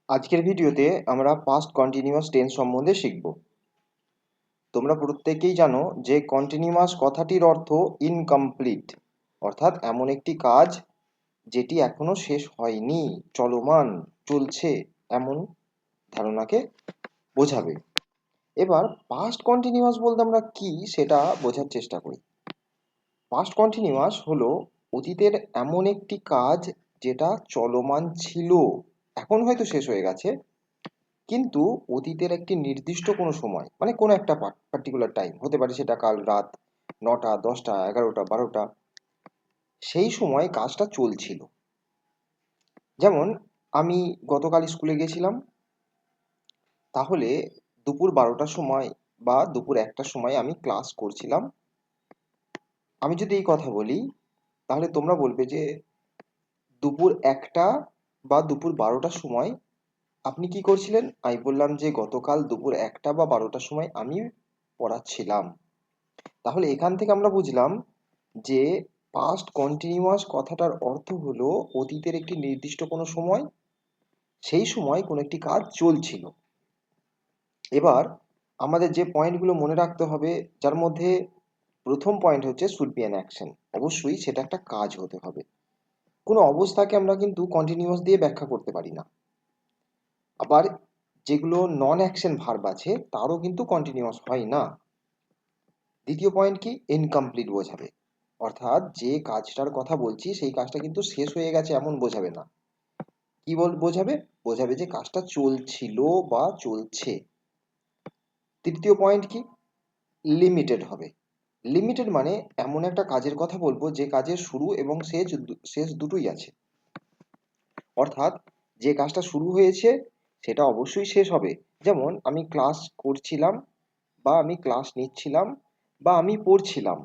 আজকের ভিডিওতে আমরা পাস্ট কন্টিনিউয়াস টেন্স সম্বন্ধে শিখব। তোমরা প্রত্যেকেই জানো যে কন্টিনিউয়াস কথাটির অর্থ ইনকমপ্লিট, অর্থাৎ এমন একটি কাজ যেটি এখনো শেষ হয়নি, চলমান, চলছে, এমন ধারণাকে বোঝাবে। এবার পাস্ট কন্টিনিউয়াস বলতে আমরা কি সেটা বোঝার চেষ্টা করি। পাস্ট কন্টিনিউয়াস হলো অতীতের এমন একটি কাজ যেটা চলমান ছিল, এখন হয়তো শেষ হয়ে গেছে, কিন্তু অতীতের একটি নির্দিষ্ট কোনো সময়, মানে কোনো একটা পার্টিকুলার টাইম হতে পারে, সেটা কাল রাত 9টা, 10টা, 11টা, 12টা, সেই সময় কাজটা চলছিল। যেমন আমি গতকাল স্কুলে গেছিলাম, তাহলে দুপুর 12টার সময় বা দুপুর 1টার সময় আমি ক্লাস করছিলাম। আমি যদি এই কথা বলি, তাহলে তোমরা বলবে যে দুপুর 1টা বা দুপুর 12টার সময় আপনি কি করছিলেন? আমি বললাম যে গতকাল দুপুর 1টা বা 12টার সময় আমি পড়াচ্ছিলাম। তাহলে এখান থেকে আমরা বুঝলাম যে পাস্ট কন্টিনিউয়াস কথাটার অর্থ হলো অতীতের একটি নির্দিষ্ট কোনো সময়, সেই সময় কোনো একটি কাজ চলছিল। এবার আমাদের যে পয়েন্টগুলো মনে রাখতে হবে, যার মধ্যে প্রথম পয়েন্ট হচ্ছে শুড বি অ্যান অ্যাকশন। অবশ্যই সেটা একটা কাজ হতে হবে। কোনো অবস্থাকে আমরা কিন্তু কন্টিনিউয়াস দিয়ে ব্যাখ্যা করতে পারি না। আবার যেগুলো নন অ্যাকশন ভার্ব আছে তারও কিন্তু কন্টিনিউয়াস হয় না। দ্বিতীয় পয়েন্ট কি? ইনকমপ্লিট বোঝাবে, অর্থাৎ যে কাজটার কথা বলছি সেই কাজটা কিন্তু শেষ হয়ে গেছে এমন বোঝাবে না। কি বোঝাবে? বোঝাবে যে কাজটা চলছিল বা চলছে। তৃতীয় পয়েন্ট কি? লিমিটেড হবে। লিমিটেড মানে এমন একটা কাজের কথা বলবো যে কাজের শুরু এবং শেষ দুটোই আছে। অর্থাৎ যে কাজটা শুরু হয়েছে সেটা অবশ্যই শেষ হবে। যেমন আমি ক্লাস করছিলাম, বা আমি ক্লাস নিচ্ছিলাম, বা আমি পড়ছিলাম।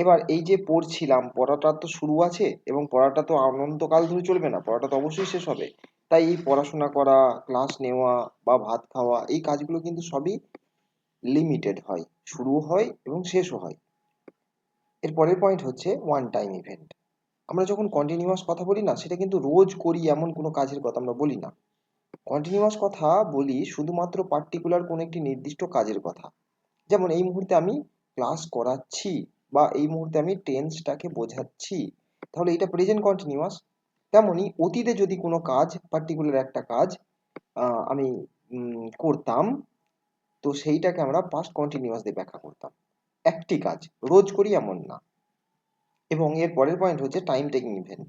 এবার এই যে পড়ছিলাম, পড়াটার তো শুরু আছে এবং পড়াটা তো অনন্তকাল ধরে চলবে না, পড়াটা তো অবশ্যই শেষ হবে। তাই এই পড়াশোনা করা, ক্লাস নেওয়া বা ভাত খাওয়া, এই কাজগুলো কিন্তু সবই লিমিটেড হয়, শুরু হয় এবং শেষও হয়। এর পরের পয়েন্ট হচ্ছে ওয়ান টাইম ইভেন্ট। আমরা যখন কন্টিনিউয়াস কথা বলি না, সেটা কিন্তু রোজ করি এমন কোনো কাজের কথা আমরা বলি না। কন্টিনিউয়াস কথা বলি শুধুমাত্র পার্টিকুলার কোনো একটি নির্দিষ্ট কাজের কথা। যেমন এই মুহূর্তে আমি ক্লাস করাচ্ছি, বা এই মুহূর্তে আমি টেন্সটাকে বোঝাচ্ছি, তাহলে এটা প্রেজেন্ট কন্টিনিউয়াস। তেমনি অতীতে যদি কোনো কাজ, পার্টিকুলার একটা কাজ আমি করতাম, তো সেইটাকে আমরা পাস্ট কন্টিনিউয়াস দিয়ে ব্যাখ্যা করতাম। একটি কাজ রোজ করি এমন না। এবং এর পরের পয়েন্ট হচ্ছে টাইম টেকিং ইভেন্ট।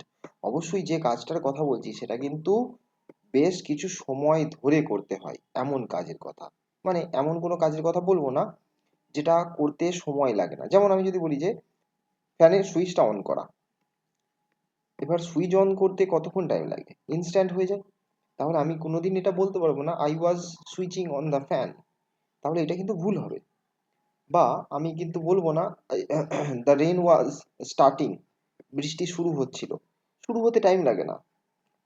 অবশ্যই যে কাজটার কথা বলছি সেটা কিন্তু বেশ কিছু সময় ধরে করতে হয় এমন কাজের কথা। মানে এমন কোনো কাজের কথা বলবো না যেটা করতে সময় লাগে না। যেমন আমি যদি বলি যে ফ্যানের সুইচটা অন করা, এবার সুইচ অন করতে কতক্ষণ টাইম লাগে? ইনস্ট্যান্ট হয়ে যায়। তাহলে আমি কোনোদিন এটা বলতে পারবো না I was switching on the fan, তাহলে এটা কিন্তু ভুল হবে। বা আমি কিন্তু বলবো না দ্য রেইন ওয়াজ স্টার্টিং, বৃষ্টি শুরু হচ্ছিল। শুরু হতে টাইম লাগে না,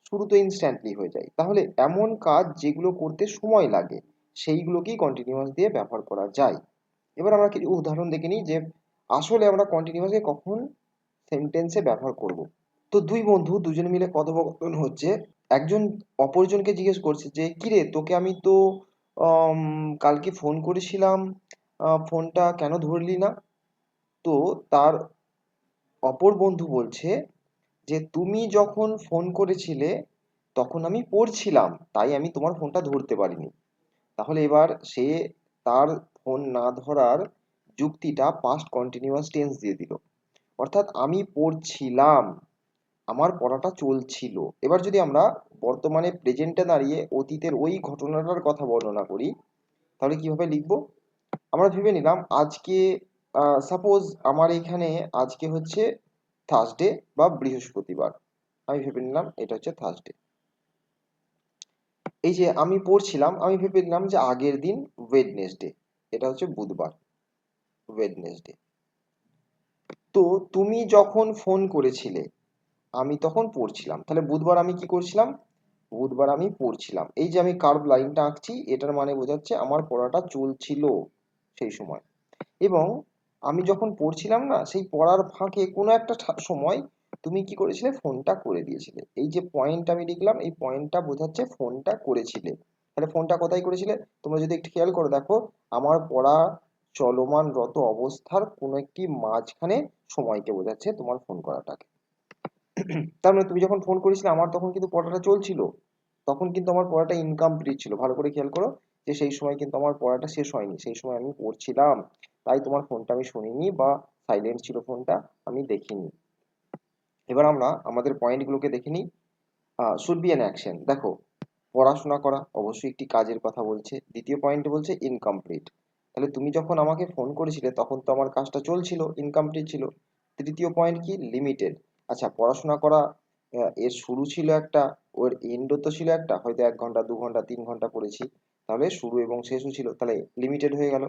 শুরু তো ইনস্ট্যান্টলি হয়ে যায়। তাহলে এমন কাজ যেগুলো করতে সময় লাগে সেইগুলোকেই কন্টিনিউয়াস দিয়ে ব্যবহার করা যায়। এবার আমরা কিছু উদাহরণ দেখে নিই যে আসলে আমরা কন্টিনিউয়াসকে কখন সেন্টেন্সে ব্যবহার করব। তো দুই বন্ধু দুজনে মিলে কথোপকথন হচ্ছে। একজন অপরজনকে জিজ্ঞেস করছে যে কিরে, তোকে আমি তো কালকে ফোন করেছিলাম, ফোনটা কেন ধরলি না? তো তার অপর বন্ধু বলছে যে তুমি যখন ফোন করেছিলে তখন আমি পড়ছিলাম, তাই আমি তোমার ফোনটা ধরতে পারিনি। তাহলে এবার সে তার ফোন না ধরার যুক্তিটা পাস্ট কন্টিনিউয়াস টেন্স দিয়ে দিল। অর্থাৎ আমি পড়ছিলাম, আমার পড়াটা চলছিল। এবার যদি আমরা বর্তমানে প্রেজেন্টে দাঁড়িয়ে অতীতের ওই ঘটনাটার কথা বর্ণনা করি, তাহলে কিভাবে লিখবো? আমরা ভেবে নিলাম আজকে, সাপোজ আমার এখানে আজকে হচ্ছে থার্সডে বা বৃহস্পতিবার। আমি ভেবে নিলাম এটা হচ্ছে থার্সডে। এই যে আমি পড়ছিলাম, আমি ভেবে নিলাম যে আগের দিন ওয়েডনেসডে, এটা হচ্ছে বুধবার, ওয়েডনেসডে। তো তুমি যখন ফোন করেছিলে আমি তখন পড়ছিলাম, তাহলে বুধবার আমি কি করছিলাম? বুধবার আমি পড়ছিলাম। এই যে আমি কার্ভ লাইনটা আঁকছি, এটার মানে বোঝাচ্ছে আমার পড়াটা চলছিল সেই সময়। এবং আমি যখন পড়ছিলাম না, সেই পড়ার ফাঁকে কোনো একটা সময় তুমি কি করেছিলে, ফোনটা করে দিয়েছিলে। এই যে পয়েন্ট আমি লিখলাম, এই পয়েন্টটা বোঝাচ্ছে ফোনটা করেছিলে। তাহলে ফোনটা কোথায় করেছিলে, তোমরা যদি একটু খেয়াল করে দেখো, আমার পড়া চলমানরত অবস্থার কোনো একটি মাঝখানে সময়কে বোঝাচ্ছে তোমার ফোন করাটাকে। তার মানে তুমি যখন ফোন করেছিলে আমার তখন কিন্তু পড়াটা চলছিল, তখন কিন্তু আমার পড়াটা ইনকমপ্লিট ছিল। ভালো করে খেয়াল করো যে সেই সময় কিন্তু আমার পড়াটা শেষ হয়নি, সেই সময় আমি পড়ছিলাম, তাই তোমার ফোনটা আমি শুনিনি বা সাইলেন্ট ছিল ফোনটা, আমি দেখিনি। এবার আমরা আমাদের পয়েন্টগুলোকে দেখে নিই। Should be an action. দেখো, পড়াশোনা করা অবশ্যই একটি কাজের কথা বলছে। দ্বিতীয় পয়েন্টে বলছে ইনকমপ্লিট। তাহলে তুমি যখন আমাকে ফোন করেছিলে তখন তো আমার কাজটা চলছিল, ইনকমপ্লিট ছিল। তৃতীয় পয়েন্ট কি, লিমিটেড। আচ্ছা, পড়াশোনা করা এর শুরু ছিল একটা, ওর এন্ডও তো ছিল একটা, হয়তো 1 ঘন্টা 2 ঘন্টা 3 ঘন্টা পড়েছি, তাহলে শুরু এবং শেষও ছিল, তাহলে লিমিটেড হয়ে গেল।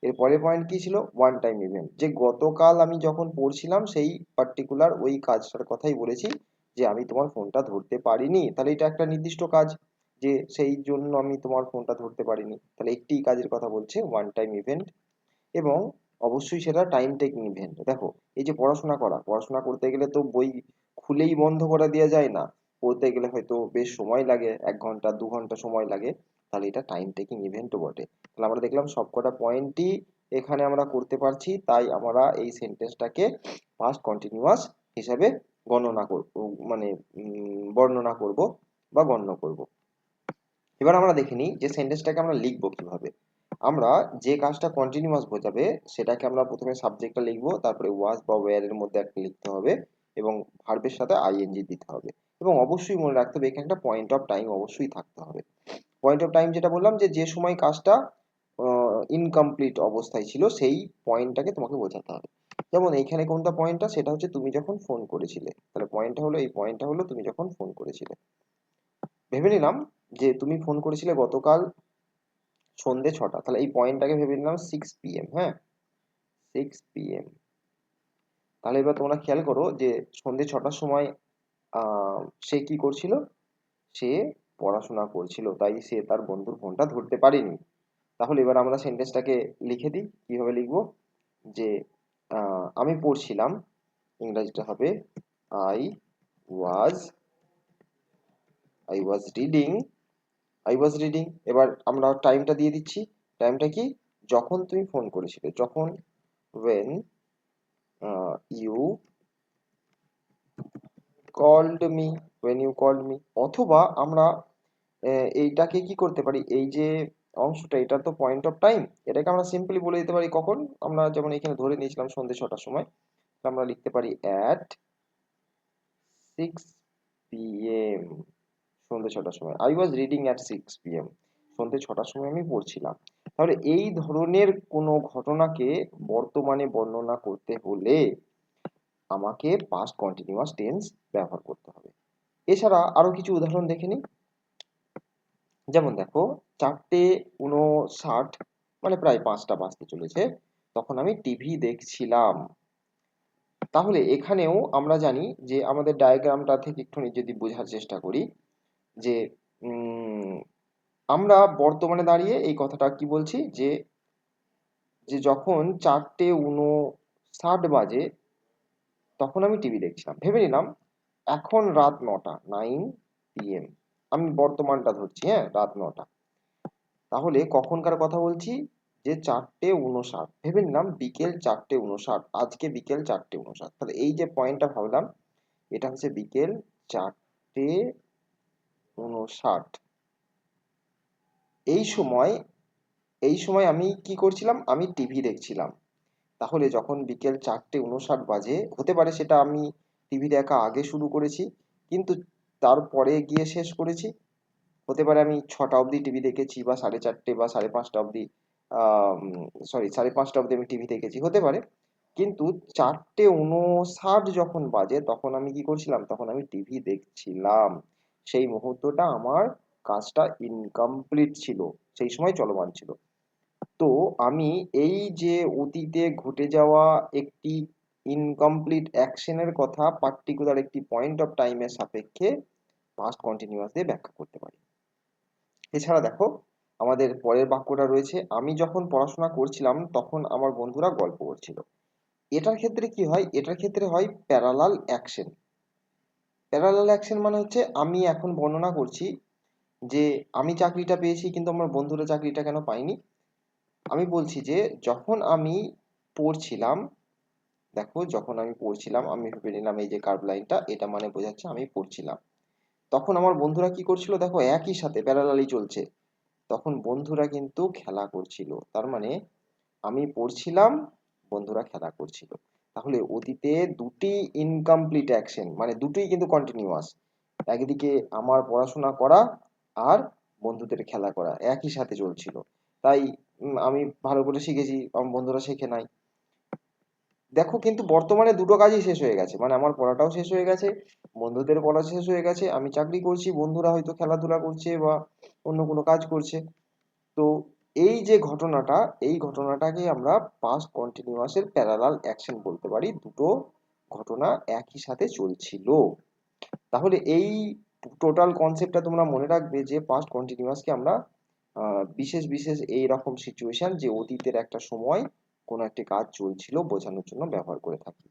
এর পরের পয়েন্ট কি ছিল, ওয়ান টাইম ইভেন্ট, যে গতকাল আমি যখন পড়ছিলাম সেই পার্টিকুলার ওই কাজটার কথাই বলেছি, যে আমি তোমার ফোনটা ধরতে পারিনি, তাহলে এটা একটা নির্দিষ্ট কাজ, যে সেই জন্য আমি তোমার ফোনটা ধরতে পারিনি, তাহলে একটি কাজের কথা বলছে, ওয়ান টাইম ইভেন্ট। এবং অবশ্যই সেটা টাইম টেকিং ইভেন্ট। দেখো, এই যে পড়াশোনা করা, পড়াশোনা করতে গেলে তো বই খুলেই বন্ধ করা দেওয়া যায় না, পড়তে গেলে হয়তো বেশ সময় লাগে, 1 ঘন্টা 2 ঘন্টা সময় লাগে, তাহলে এটা টাইম টেকিং ইভেন্টও বটে। তাহলে আমরা দেখলাম সবকটা পয়েন্টই এখানে আমরা করতে পারছি, তাই আমরা এই সেন্টেন্সটাকে পাস্ট কন্টিনিউয়াস হিসাবে গণনা করব, মানে বর্ণনা করব বা গণ্য করব। এবার আমরা দেখে নিই যে সেন্টেন্সটাকে আমরা লিখবো কিভাবে। আমরা যে কাজটা কন্টিনিউয়াস বোঝাবে সেটাকে আমরা প্রথমে সাবজেক্টটা লিখবো, তারপরে ওয়াজ বা ওয়্যার এর মধ্যে একটা লিখতে হবে, এবং ভার্বের সাথে আইএনজি দিতে হবে, এবং অবশ্যই মনে রাখতে হবে এখানে একটা পয়েন্ট অফ টাইম অবশ্যই থাকতে হবে। পয়েন্ট অফ টাইম যেটা বললাম, যে যে সময় কাজটা ইনকমপ্লিট অবস্থায় ছিল সেই পয়েন্টটাকে তোমাকে বোঝাতে হবে। যেমন এইখানে কোনটা পয়েন্টটা, সেটা হচ্ছে তুমি যখন ফোন করেছিলে, তাহলে পয়েন্টটা হলো, এই পয়েন্টটা হলো তুমি যখন ফোন করেছিলে। ভেবে নিলাম যে তুমি ফোন করেছিলে গতকাল সন্ধে 6টা, তাহলে এই পয়েন্টটাকে ভেবে নিলাম 6 PM। হ্যাঁ, 6 PM। তাহলে এবার তোমরা খেয়াল করো যে সন্ধে 6টার সময় সে কি করছিল, সে পড়াশোনা করছিল, তাই সে তার বন্ধুর ফোনটা ধরতে পারেনি। তাহলে এবার আমরা সেন্টেন্সটাকে লিখে দিই, কিভাবে লিখবো, যে আমি পড়ছিলাম, ইংরেজিটা হবে I was I was reading I was reading. এবার আমরা টাইমটা দিয়ে দিচ্ছি। টাইমটা কি, যখন তুমি ফোন করেছিলে, যখন, when you called me, when you called me। অথবা আমরা এইটাকে কি করতে পারি, এই যে অংশটা, এটা তো পয়েন্ট অফ টাইম, এটাকে আমরা সিম্পলি বলে দিতে পারি কখন, আমরা যেমন এখানে ধরে নিয়েছিলাম সন্ধ্যে 6টার সময়, আমরা লিখতে পারি at 6 PM। সন্ধ্যে 6টার সময়, I was reading at 6 PM। সন্ধ্যে 6টার সময় আমি পড়ছিলাম। তাহলে এই ধরনের কোনো ঘটনাকে বর্তমানে বর্ণনা করতে হলে আমাকে পাস্ট কন্টিনিউয়াস টেন্স ব্যবহার করতে হবে। এছাড়া আরো কিছু উদাহরণ দেখে নিই। যেমন দেখো, 4:59, মানে প্রায় 5টা বাজতে চলেছে, তখন আমি টিভি দেখছিলাম। তাহলে এখানেও আমরা জানি যে আমাদের ডায়াগ্রামটা থেকে একটুখানি যদি বোঝার চেষ্টা করি, যে আমরা বর্তমানে দাঁড়িয়ে এই কথাটা কি বলছি, যে যে যখন 4:59 বাজে তখন আমি টিভি দেখছিলাম। ভেবে নিলাম এখন রাত 9টা, 9 PM। আমি বর্তমানটা ধরছি, হ্যাঁ, রাত 9টা। তাহলে কখনকার কথা বলছি, যে 4:59, ভেবে নিলাম বিকেল 4:59, আজকে বিকেল 4:59। তাহলে এই যে পয়েন্টটা ভাবলাম, এটা হচ্ছে বিকেল 4:59। এই সময়, এই সময় আমি কি করছিলাম, আমি টিভি দেখছিলাম। তাহলে যখন বিকেল 4:59 বাজে, হতে পারে সেটা আমি টিভি দেখা আগে শুরু করেছি, কিন্তু তারপরে গিয়ে শেষ করেছি। হতে পারে আমি 6টা অবধি টিভি দেখেছি, বা 4:30 বা 5:30 অবধি, সরি 5:30 অবধি আমি টিভি দেখেছি, হতে পারে। কিন্তু 4:59 যখন বাজে তখন আমি কি করছিলাম, তখন আমি টিভি দেখছিলাম। সেই মুহূর্তটা আমার কাজটা ইনকমপ্লিট ছিল, সেই সময় চলমান ছিল। তো আমি এই যে অতীতে ঘটে যাওয়া একটি ইনকমপ্লিট অ্যাকশনের কথা পার্টিকুলার একটি পয়েন্ট অফ টাইমের সাপেক্ষে পাস্ট কন্টিনিউয়াস দিয়ে ব্যাখ্যা করতে পারি। এছাড়া দেখো, আমাদের পরের বাক্যটা রয়েছে, আমি যখন পড়াশোনা করছিলাম তখন আমার বন্ধুরা গল্প করছিল। এটার ক্ষেত্রে কি হয়, এটার ক্ষেত্রে হয় প্যারালাল অ্যাকশন। প্যারালাল অ্যাকশন মানে হচ্ছে আমি এখন বর্ণনা করছি যে আমি চাকরিটা পেয়েছি কিন্তু আমার বন্ধুরা চাকরিটা কেন পায়নি। আমি বলছি যে যখন আমি পড়ছিলাম, দেখো যখন আমি পড়ছিলাম, আমি ভেবে নিলাম এই যে কার্ভ লাইনটা, এটা মানে বোঝাচ্ছে আমি পড়ছিলাম, তখন আমার বন্ধুরা কি করছিল, দেখো একই সাথে প্যারালালি চলছে, তখন বন্ধুরা কিন্তু খেলা করছিল। তার মানে আমি পড়ছিলাম, বন্ধুরা খেলা করছিল। তাহলে অতীতে দুটি ইনকমপ্লিট অ্যাকশন, মানে দুটোই কিন্তু কন্টিনিউয়াস। একদিকে আমার পড়াশোনা করা আর বন্ধুদের খেলা করা একই সাথে চলছিল। তাই আমি ভালো করে শিখেছি, আমার বন্ধুরা শেখে নাই। দেখো কিন্তু বর্তমানে দুটো কাজই শেষ হয়ে গেছে, মানে আমার পড়াটাও শেষ হয়ে গেছে, বন্ধুদের পড়া শেষ হয়ে গেছে, আমি চাকরি করছি, বন্ধুরা হয়তো খেলাধুলা করছে বা অন্য কোনো কাজ করছে। তো এই যে ঘটনাটা, এই ঘটনাটাকে আমরা পাস্ট কন্টিনিউয়াসের প্যারালাল অ্যাকশন বলতে পারি, দুটো ঘটনা একই সাথে চলছিল। তাহলে এই টোটাল কনসেপ্টটা তোমরা মনে রাখবে যে পাস্ট কন্টিনিউয়াসকে আমরা বিশেষ বিশেষ এই রকম সিচুয়েশন, যে অতীতের একটা সময় কোনো একটি কাজ চলছিল বোঝানোর জন্য ব্যবহার করে থাকি।